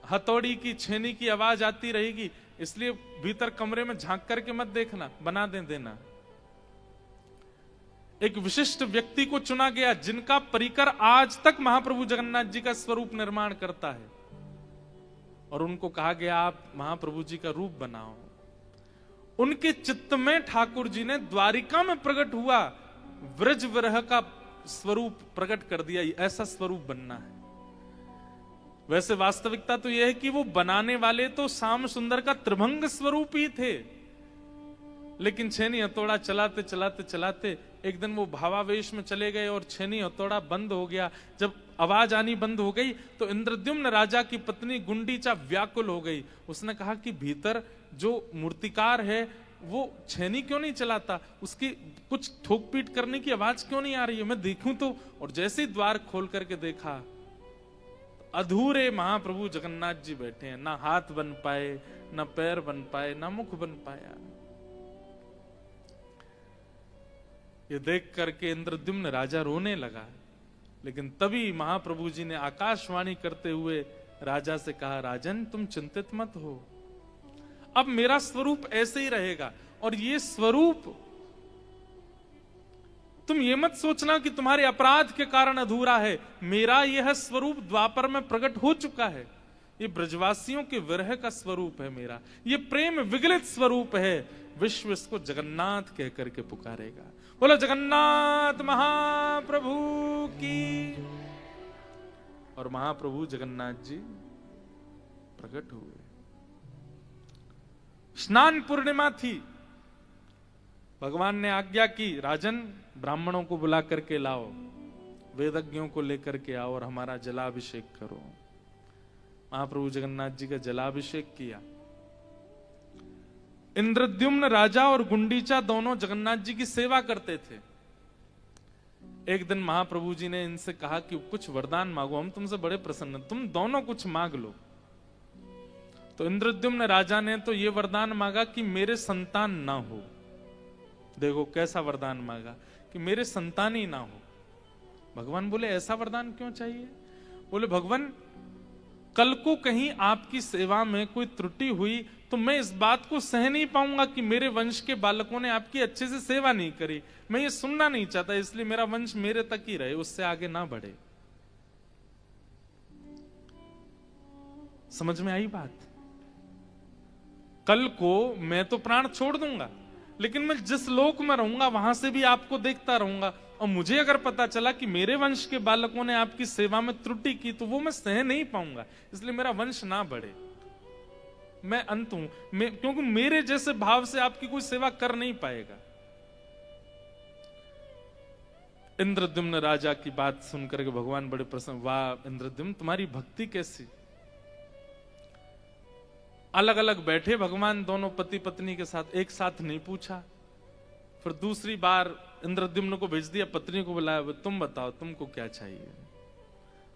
हथौड़ी की छेनी की आवाज आती रहेगी, इसलिए भीतर कमरे में झांक करके मत देखना, बना देना। एक विशिष्ट व्यक्ति को चुना गया जिनका परिकर आज तक महाप्रभु जगन्नाथ जी का स्वरूप निर्माण करता है, और उनको कहा गया आप महाप्रभु जी का रूप बनाओ। उनके चित्त में ठाकुर जी ने द्वारिका में प्रकट हुआ व्रज विरह का स्वरूप प्रकट कर दिया, ऐसा स्वरूप बनना है। वैसे वास्तविकता तो यह है कि वो बनाने वाले तो श्याम सुंदर का त्रिभंग स्वरूप ही थे, लेकिन छेनी हथौड़ा चलाते चलाते चलाते एक दिन वो भावावेश में चले गए और छेनी हथौड़ा बंद हो गया। जब आवाज आनी बंद हो गई तो इंद्रद्युम्न राजा की पत्नी गुंडीचा व्याकुल हो गई। उसने कहा कि भीतर जो मूर्तिकार है वो छेनी क्यों नहीं चलाता, उसकी कुछ ठोक पीट करने की आवाज क्यों नहीं आ रही है, मैं देखूं तो। और जैसे ही द्वार खोल करके देखा, अधूरे महाप्रभु जगन्नाथ जी बैठे हैं, ना हाथ बन पाए, ना पैर बन पाए, ना मुख बन पाया। ये देख करके इंद्रद्युम्न राजा रोने लगा, लेकिन तभी महाप्रभु जी ने आकाशवाणी करते हुए राजा से कहा, राजन तुम चिंतित मत हो, अब मेरा स्वरूप ऐसे ही रहेगा। और ये स्वरूप तुम ये मत सोचना कि तुम्हारे अपराध के कारण अधूरा है, मेरा यह स्वरूप द्वापर में प्रकट हो चुका है। ये ब्रजवासियों के विरह का स्वरूप है मेरा, ये प्रेम विगलित स्वरूप है। विश्व इसको जगन्नाथ कह करके पुकारेगा। बोलो जगन्नाथ महाप्रभु की। और महाप्रभु जगन्नाथ जी प्रकट हुए। स्नान पूर्णिमा थी, भगवान ने आज्ञा की, राजन ब्राह्मणों को बुला करके लाओ, वेदज्ञों को लेकर के आओ और हमारा जलाभिषेक करो। महाप्रभु जगन्नाथ जी का जलाभिषेक किया। इंद्रद्युम्न राजा और गुंडीचा दोनों जगन्नाथ जी की सेवा करते थे। एक दिन महाप्रभु जी ने इनसे कहा कि कुछ वरदान मांगो, हम तुमसे बड़े प्रसन्न, तुम दोनों कुछ मांग लो। तो इंद्रद्युम्न राजा ने तो ये वरदान मांगा कि मेरे संतान ना हो। देखो कैसा वरदान मांगा कि मेरे संतान ही ना हो। भगवान बोले ऐसा वरदान क्यों चाहिए? बोले भगवान कल को कहीं आपकी सेवा में कोई त्रुटि हुई तो मैं इस बात को सह नहीं पाऊंगा कि मेरे वंश के बालकों ने आपकी अच्छे से सेवा नहीं करी। मैं ये सुनना नहीं चाहता, इसलिए मेरा वंश मेरे तक ही रहे, उससे आगे ना बढ़े। समझ में आई बात? कल को मैं तो प्राण छोड़ दूंगा, लेकिन मैं जिस लोक में रहूंगा वहां से भी आपको देखता रहूंगा, और मुझे अगर पता चला कि मेरे वंश के बालकों ने आपकी सेवा में त्रुटि की तो वो मैं सह नहीं पाऊंगा, इसलिए मेरा वंश ना बढ़े, मैं अंत हूं, क्योंकि मेरे जैसे भाव से आपकी कोई सेवा कर नहीं पाएगा। इंद्रद्युम्न राजा की बात सुनकर के भगवान बड़े प्रसन्न, वाह इंद्रद्युम्न तुम्हारी भक्ति कैसी। अलग अलग बैठे भगवान दोनों पति पत्नी के साथ, एक साथ नहीं पूछा। फिर दूसरी बार इंद्रद्युम्न को भेज दिया, पत्नी को बुलाया, तुम बताओ तुमको क्या चाहिए।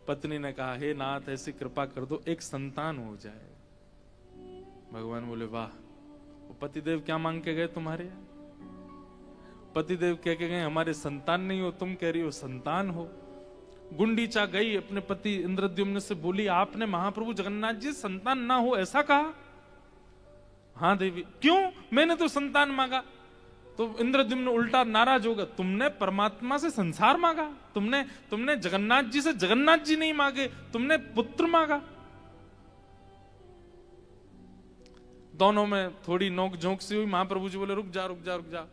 पत्नी ने कहा, हे नाथ ऐसी कृपा कर दो एक संतान हो जाए। भगवान बोले वाह, वो पतिदेव क्या मांग के गए तुम्हारे? पतिदेव कह के गए हमारे संतान नहीं हो, तुम कह रही हो संतान हो। गुंडीचा गई अपने पति इंद्रद्युम्न से बोली, आपने महाप्रभु जगन्नाथ जी संतान ना हो ऐसा कहा? हाँ देवी। क्यों? मैंने तो संतान मांगा। तो इंद्रद्युम्न उल्टा नाराज होगा, तुमने परमात्मा से संसार मांगा, तुमने जगन्नाथ जी से जगन्नाथ जी नहीं मांगे, तुमने पुत्र मांगा। दोनों में थोड़ी नोक झोंक सी हुई। महाप्रभु जी बोले रुक जा रुक जा रुक जा,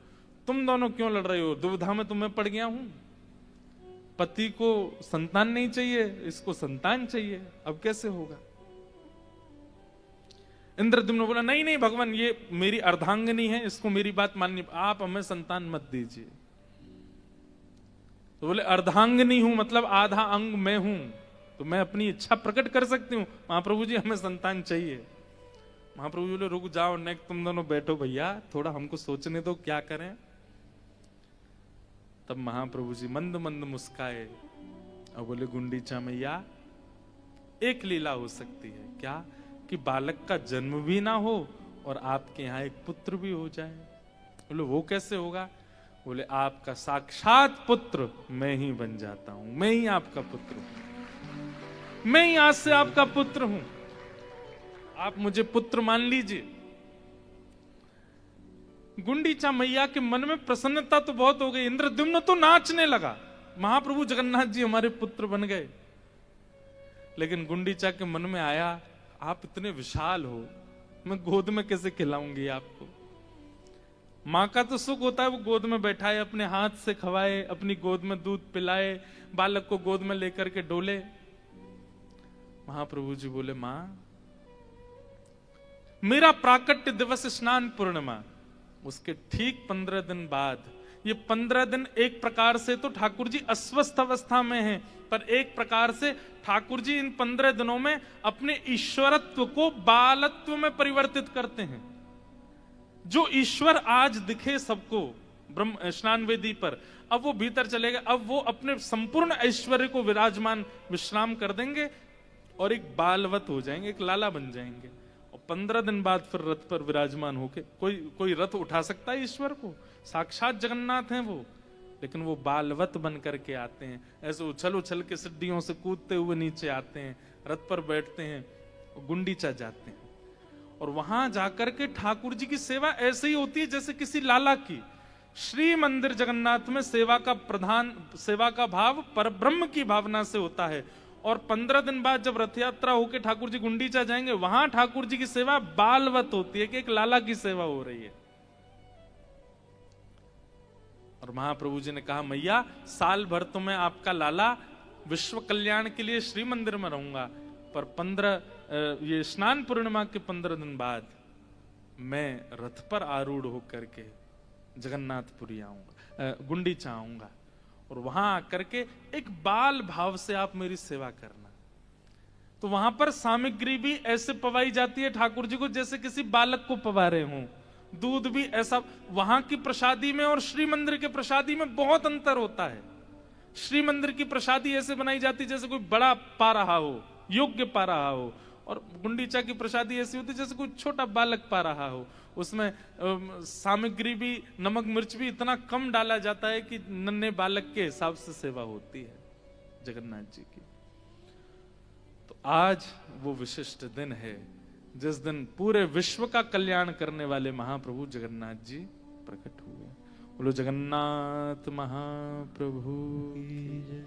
तुम दोनों क्यों लड़ रहे हो? दुविधा में तुम्हें पड़ गया हूं। पति को संतान नहीं चाहिए, इसको संतान चाहिए, अब कैसे होगा? इंद्रद्युम्न बोला नहीं नहीं भगवान, ये मेरी अर्धांगिनी है, इसको मेरी बात माननी, आप हमें संतान मत दीजिए। तो बोले अर्धांगिनी हूं मतलब आधा अंग मैं हूं, तो मैं अपनी इच्छा प्रकट कर सकती हूं। महाप्रभु जी हमें संतान चाहिए। महाप्रभु जी बोले रुक जाओ नेक, तुम दोनों बैठो भैया, थोड़ा हमको सोचने दो क्या करें। तब महाप्रभु जी मंद मंद मुस्काए और बोले गुंडीचा मैया एक लीला हो सकती है। क्या? कि बालक का जन्म भी ना हो और आपके यहाँ एक पुत्र भी हो जाए। बोले वो कैसे होगा? बोले आपका साक्षात पुत्र मैं ही बन जाता हूं, मैं ही आपका पुत्र हूं, मैं ही आज से आपका पुत्र हूं। आप मुझे पुत्र मान लीजिए। गुंडीचा मैया के मन में प्रसन्नता तो बहुत हो गई, इंद्रद्युम्न तो नाचने लगा, महाप्रभु जगन्नाथ जी हमारे पुत्र बन गए। लेकिन गुंडीचा के मन में आया, आप इतने विशाल हो, मैं गोद में कैसे खिलाऊंगी आपको। माँ का तो सुख होता है वो गोद में बैठाए, अपने हाथ से खवाए, अपनी गोद में दूध पिलाए, बालक को गोद में लेकर के डोले। महाप्रभु जी बोले, मां मेरा प्राकट्य दिवस स्नान पूर्णिमा, उसके ठीक 15 दिन बाद, ये 15 दिन एक प्रकार से तो ठाकुर जी अस्वस्थ अवस्था में हैं, पर एक प्रकार से ठाकुर जी इन 15 दिनों में अपने ईश्वरत्व को बालत्व में परिवर्तित करते हैं। जो ईश्वर आज दिखे सबको ब्रह्म स्नान वेदी पर, अब वो भीतर चलेगा, अब वो अपने संपूर्ण ऐश्वर्य को विराजमान विश्राम कर देंगे और एक बालवत हो जाएंगे, एक लाला बन जाएंगे। और 15 दिन बाद फिर रथ पर विराजमान होके, कोई रथ उठा सकता है ईश्वर को? साक्षात जगन्नाथ हैं वो, लेकिन वो बालवत बन करके आते हैं, ऐसे उछल उछल के सिड्डियों से कूदते हुए नीचे आते हैं, रथ पर बैठते हैं और गुंडीचा जाते हैं। और वहां जाकर के ठाकुर जी की सेवा ऐसे ही होती है जैसे किसी लाला की। श्री मंदिर जगन्नाथ में सेवा का भाव परब्रह्म की भावना से होता है। और 15 दिन बाद जब रथ यात्रा होकर ठाकुर जी गुंडीचा जाएंगे, वहां ठाकुर जी की सेवा बालवत होती है कि एक लाला की सेवा हो रही है। और महाप्रभु जी ने कहा, मैया साल भर तो मैं आपका लाला विश्व कल्याण के लिए श्री मंदिर में रहूंगा, पर ये स्नान पूर्णिमा के 15 दिन बाद मैं रथ पर आरूढ़ होकर के जगन्नाथपुरी आऊंगा, गुंडीचा आऊंगा, और वहां आकर के एक बाल भाव से आप मेरी सेवा करना। तो वहां पर सामग्री भी ऐसे पवाई जाती है ठाकुर जी को जैसे किसी बालक को पवा रहे हों, दूध भी ऐसा। वहां की प्रसादी में और श्री मंदिर के प्रसादी में बहुत अंतर होता है। श्री मंदिर की प्रसादी ऐसे बनाई जाती जैसे कोई बड़ा पा रहा हो, योग्य पा रहा हो, और गुंडीचा की प्रसादी ऐसी होती जैसे कोई छोटा बालक पा रहा हो। उसमें सामग्री भी, नमक मिर्च भी इतना कम डाला जाता है कि नन्हे बालक के हिसाब से सेवा होती है जगन्नाथ जी की। तो आज वो विशिष्ट दिन है जिस दिन पूरे विश्व का कल्याण करने वाले महाप्रभु जगन्नाथ जी प्रकट हुए। बोलो जगन्नाथ महाप्रभु की जय।